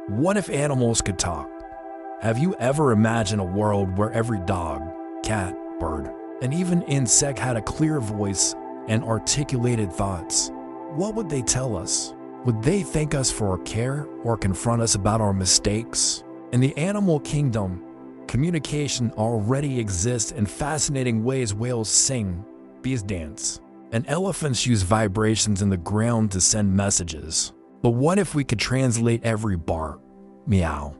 What if animals could talk? Have you ever imagined a world where every dog, cat, bird, and even insect had a clear voice and articulated thoughts? What would they tell us? Would they thank us for our care or confront us about our mistakes? In the animal kingdom, communication already exists in fascinating ways. Whales sing, bees dance, and elephants use vibrations in the ground to send messages. But what if we could translate every bark, meow,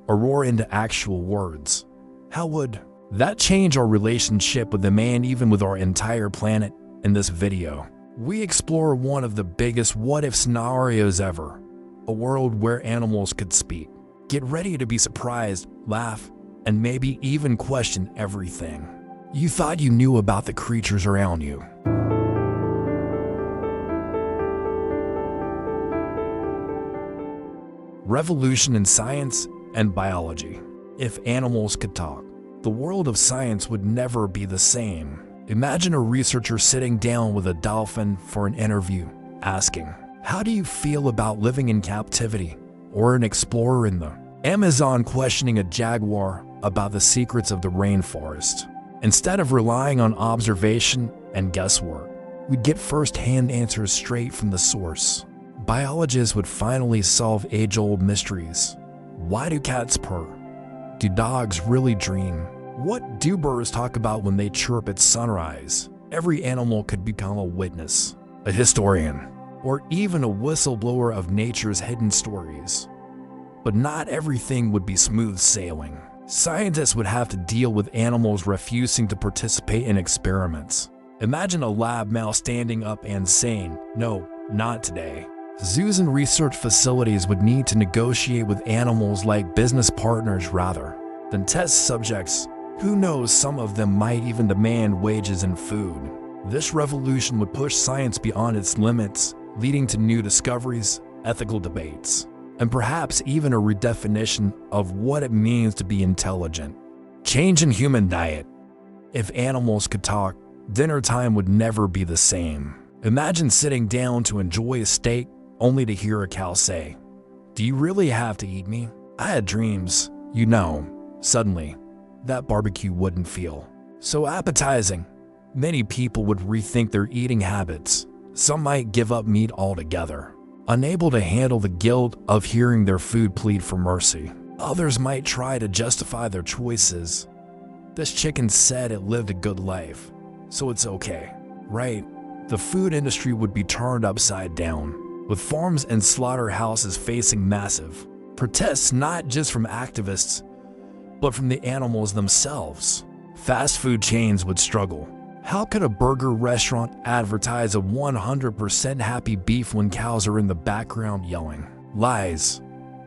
or roar into actual words? How would that change our relationship with the man, even with our entire planet? In this video, we explore one of the biggest what-if scenarios ever, a world where animals could speak. Get ready to be surprised, laugh, and maybe even question everything you thought you knew about the creatures around you. Revolution in science and biology. If animals could talk, the world of science would never be the same. Imagine a researcher sitting down with a dolphin for an interview, asking, "How do you feel about living in captivity?" Or an explorer in the Amazon questioning a jaguar about the secrets of the rainforest. Instead of relying on observation and guesswork, we'd get first-hand answers straight from the source. Biologists would finally solve age-old mysteries. Why do cats purr? Do dogs really dream? What do birds talk about when they chirp at sunrise? Every animal could become a witness, a historian, or even a whistleblower of nature's hidden stories. But not everything would be smooth sailing. Scientists would have to deal with animals refusing to participate in experiments. Imagine a lab mouse standing up and saying, "No, not today." Zoos and research facilities would need to negotiate with animals like business partners rather than test subjects. Who knows, some of them might even demand wages and food. This revolution would push science beyond its limits, leading to new discoveries, ethical debates, and perhaps even a redefinition of what it means to be intelligent. Change in human diet. If animals could talk, dinner time would never be the same. Imagine sitting down to enjoy a steak only to hear a cow say, "Do you really have to eat me? I had dreams, you know." Suddenly, that barbecue wouldn't feel so appetizing. Many people would rethink their eating habits. Some might give up meat altogether, unable to handle the guilt of hearing their food plead for mercy. Others might try to justify their choices. "This chicken said it lived a good life, so it's okay." Right? The food industry would be turned upside down, with farms and slaughterhouses facing massive protests, not just from activists, but from the animals themselves. Fast food chains would struggle. How could a burger restaurant advertise a 100% happy beef when cows are in the background yelling, "Lies.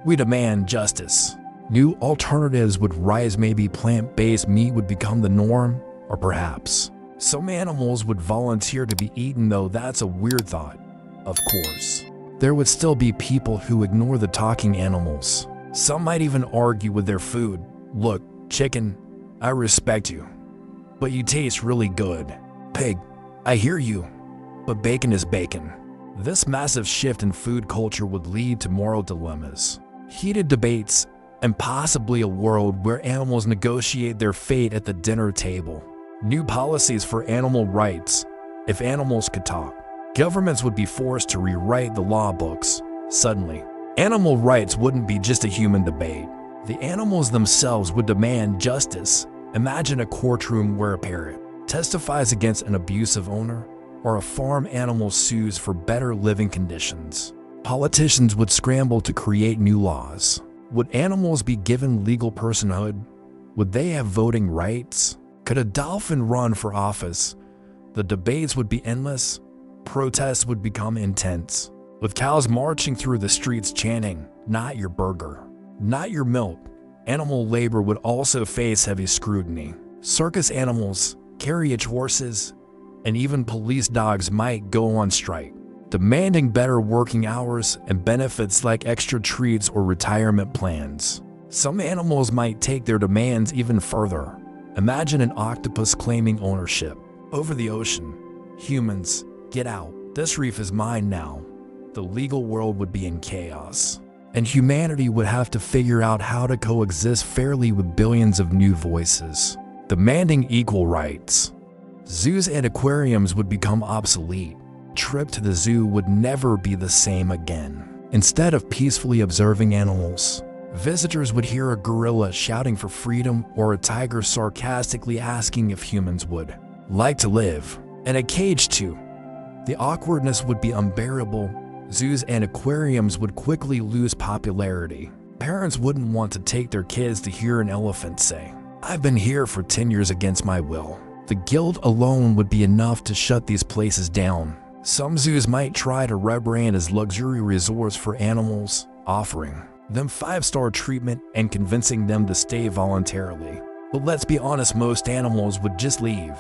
We demand justice"? New alternatives would rise. Maybe plant-based meat would become the norm, or perhaps some animals would volunteer to be eaten, though that's a weird thought. Of course, there would still be people who ignore the talking animals. Some might even argue with their food. "Look, chicken, I respect you, but you taste really good. Pig, I hear you, but bacon is bacon." This massive shift in food culture would lead to moral dilemmas, heated debates, and possibly a world where animals negotiate their fate at the dinner table. New policies for animal rights. If animals could talk, governments would be forced to rewrite the law books. Suddenly, animal rights wouldn't be just a human debate. The animals themselves would demand justice. Imagine a courtroom where a parrot testifies against an abusive owner, or a farm animal sues for better living conditions. Politicians would scramble to create new laws. Would animals be given legal personhood? Would they have voting rights? Could a dolphin run for office? The debates would be endless. Protests would become intense, with cows marching through the streets chanting, "Not your burger, not your milk." Animal labor would also face heavy scrutiny. Circus animals, carriage horses, and even police dogs might go on strike, demanding better working hours and benefits like extra treats or retirement plans. Some animals might take their demands even further. Imagine an octopus claiming ownership over the ocean. "Humans, get out. This reef is mine now." The legal world would be in chaos. and humanity would have to figure out how to coexist fairly with billions of new voices, demanding equal rights. Zoos and aquariums would become obsolete. Trip to the zoo would never be the same again. Instead of peacefully observing animals, visitors would hear a gorilla shouting for freedom or a tiger sarcastically asking if humans would like to live in a cage too. The awkwardness would be unbearable. Zoos and aquariums would quickly lose popularity. Parents wouldn't want to take their kids to hear an elephant say, "I've been here for 10 years against my will." The guilt alone would be enough to shut these places down. Some zoos might try to rebrand as luxury resorts for animals, offering them 5-star treatment and convincing them to stay voluntarily. But let's be honest, most animals would just leave.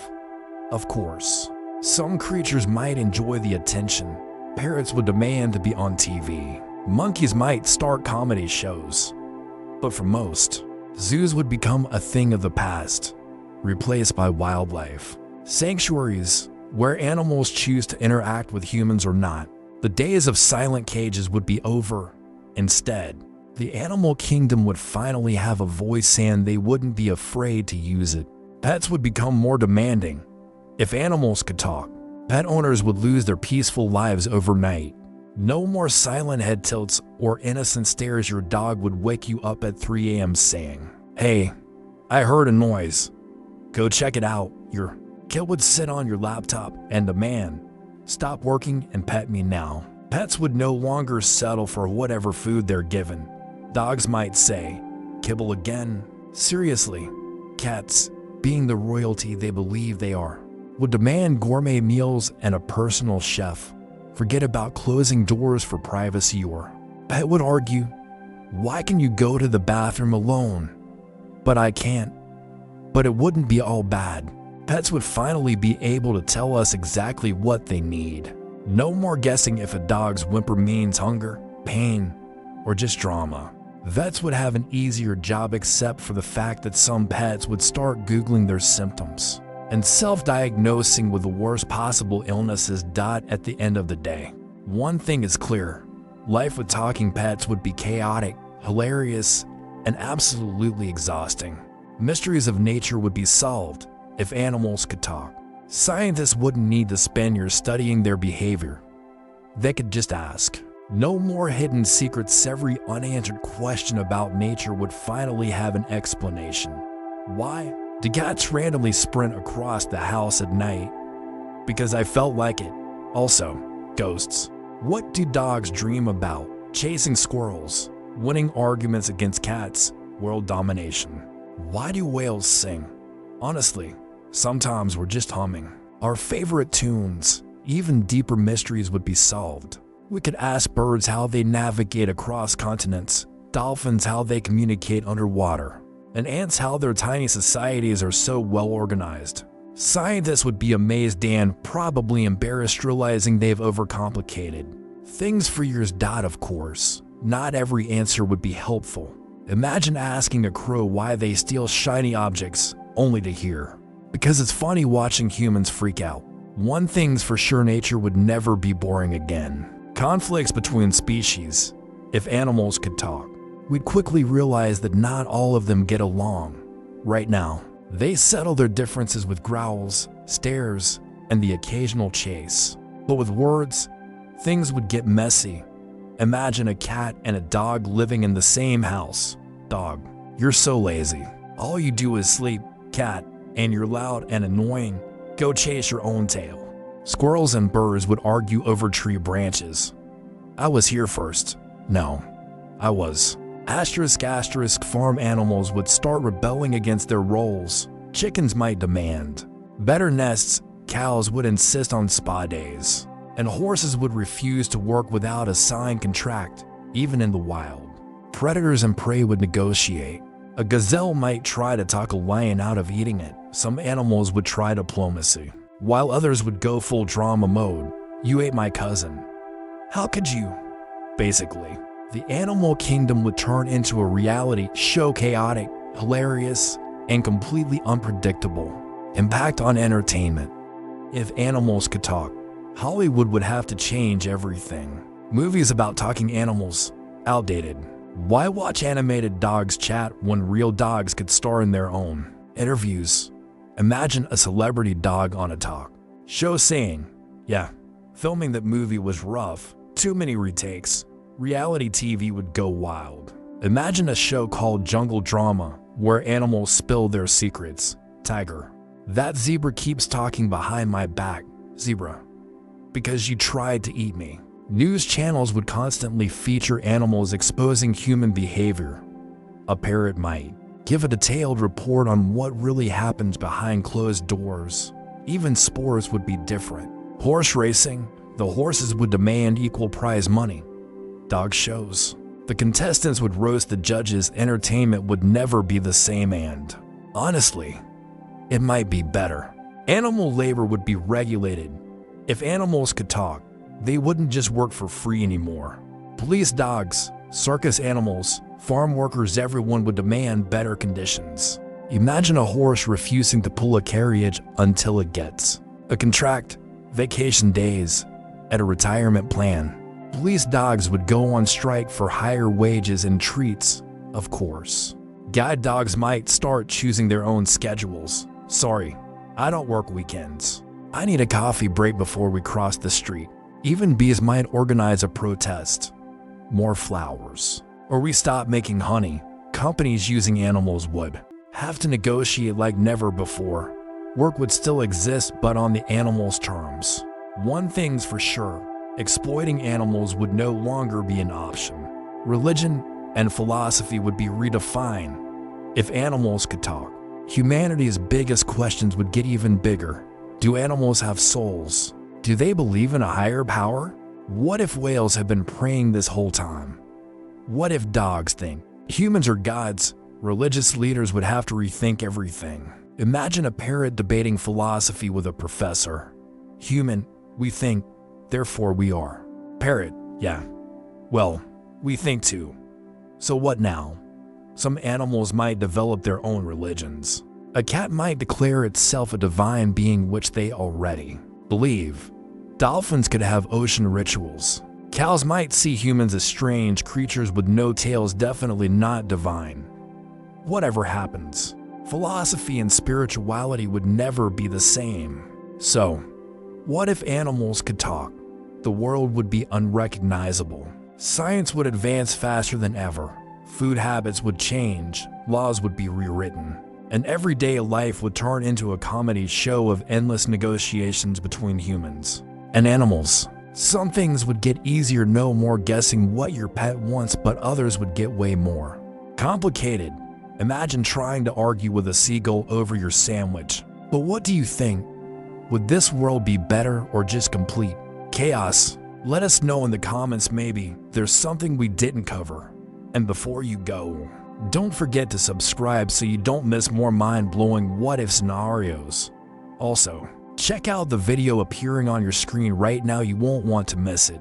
Of course, some creatures might enjoy the attention. Parrots would demand to be on TV. Monkeys might start comedy shows. But for most, zoos would become a thing of the past, replaced by wildlife sanctuaries where animals choose to interact with humans or not. The days of silent cages would be over. Instead, the animal kingdom would finally have a voice and they wouldn't be afraid to use it. Pets would become more demanding. If animals could talk, pet owners would lose their peaceful lives overnight. No more silent head tilts or innocent stares. Your dog would wake you up at 3 a.m. saying, "Hey, I heard a noise. Go check it out." Your kid would sit on your laptop and demand, "Stop working and pet me now." Pets would no longer settle for whatever food they're given. Dogs might say, "Kibble again?" Seriously, cats, being the royalty they believe they are, would demand gourmet meals and a personal chef. Forget about closing doors for privacy. Or pet would argue, "Why can you go to the bathroom alone? But I can't." But it wouldn't be all bad. Pets would finally be able to tell us exactly what they need. No more guessing if a dog's whimper means hunger, pain, or just drama. Vets would have an easier job except for the fact that some pets would start Googling their symptoms and self-diagnosing with the worst possible illnesses. At the end of the day, one thing is clear: life with talking pets would be chaotic, hilarious, and absolutely exhausting. Mysteries of nature would be solved if animals could talk. Scientists wouldn't need to spend years studying their behavior. They could just ask. No more hidden secrets. Every unanswered question about nature would finally have an explanation. Why do cats randomly sprint across the house at night? Because I felt like it. Also, ghosts. What do dogs dream about? Chasing squirrels, winning arguments against cats, world domination. Why do whales sing? Honestly, sometimes we're just humming our favorite tunes. Even deeper mysteries would be solved. We could ask birds how they navigate across continents, dolphins how they communicate underwater, and ants how their tiny societies are so well organized. Scientists would be amazed and probably embarrassed realizing they've overcomplicated things for years. Of course, not every answer would be helpful. Imagine asking a crow why they steal shiny objects, only to hear, "Because it's funny watching humans freak out." One thing's for sure: nature would never be boring again. Conflicts between species. If animals could talk, we'd quickly realize that not all of them get along. Right now, they settle their differences with growls, stares, and the occasional chase. But with words, things would get messy. Imagine a cat and a dog living in the same house. "Dog, you're so lazy. All you do is sleep." "Cat, and you're loud and annoying. Go chase your own tail." Squirrels and birds would argue over tree branches. "I was here first." "No, I was." Farm animals would start rebelling against their roles. Chickens might demand better nests. Cows would insist on spa days. And horses would refuse to work without a signed contract, even in the wild. Predators and prey would negotiate. A gazelle might try to talk a lion out of eating it. Some animals would try diplomacy, while others would go full drama mode. "You ate my cousin. How could you?" Basically, the animal kingdom would turn into a reality show, chaotic, hilarious, and completely unpredictable. Impact on entertainment. If animals could talk, Hollywood would have to change everything. Movies about talking animals, Outdated. Why watch animated dogs chat when real dogs could star in their own interviews? Imagine a celebrity dog on a talk show saying, "Yeah, filming that movie was rough, too many retakes." Reality TV would go wild. Imagine a show called Jungle Drama where animals spill their secrets. Tiger: "That zebra keeps talking behind my back, zebra, because you tried to eat me." News channels would constantly feature animals exposing human behavior. A parrot might give a detailed report on what really happens behind closed doors. Even sports would be different. Horse racing, the horses would demand equal prize money. Dog shows, the contestants would roast the judges. Entertainment would never be the same, and honestly, it might be better. Animal labor would be regulated. If animals could talk, they wouldn't just work for free anymore. Police dogs, circus animals, farm workers, everyone would demand better conditions. Imagine a horse refusing to pull a carriage until it gets a contract, vacation days, and a retirement plan. Police dogs would go on strike for higher wages and treats, of course. Guide dogs might start choosing their own schedules. "Sorry, I don't work weekends. I need a coffee break before we cross the street." Even bees might organize a protest. More flowers. Or we stop making honey. Companies using animals would have to negotiate like never before. Work would still exist, but on the animals' terms. One thing's for sure, exploiting animals would no longer be an option. Religion and philosophy would be redefined. If animals could talk, humanity's biggest questions would get even bigger. Do animals have souls? Do they believe in a higher power? What if whales have been praying this whole time? What if dogs think humans are gods? Religious leaders would have to rethink everything. Imagine a parrot debating philosophy with a professor. Human: "We think, therefore we are." Parrot: "Yeah, well, we think too. So what now?" Some animals might develop their own religions. A cat might declare itself a divine being, which they already believe. Dolphins could have ocean rituals. Cows might see humans as strange creatures with no tails, definitely not divine. Whatever happens, philosophy and spirituality would never be the same. So, what if animals could talk? The world would be unrecognizable. Science would advance faster than ever. Food habits would change, laws would be rewritten, and everyday life would turn into a comedy show of endless negotiations between humans and animals. Some things would get easier, no more guessing what your pet wants, but others would get way more complicated. Imagine trying to argue with a seagull over your sandwich. But what do you think? Would this world be better or just complete chaos? Let us know in the comments. Maybe there's something we didn't cover. And before you go, don't forget to subscribe so you don't miss more mind-blowing what-if scenarios. Also, check out the video appearing on your screen right now. You won't want to miss it.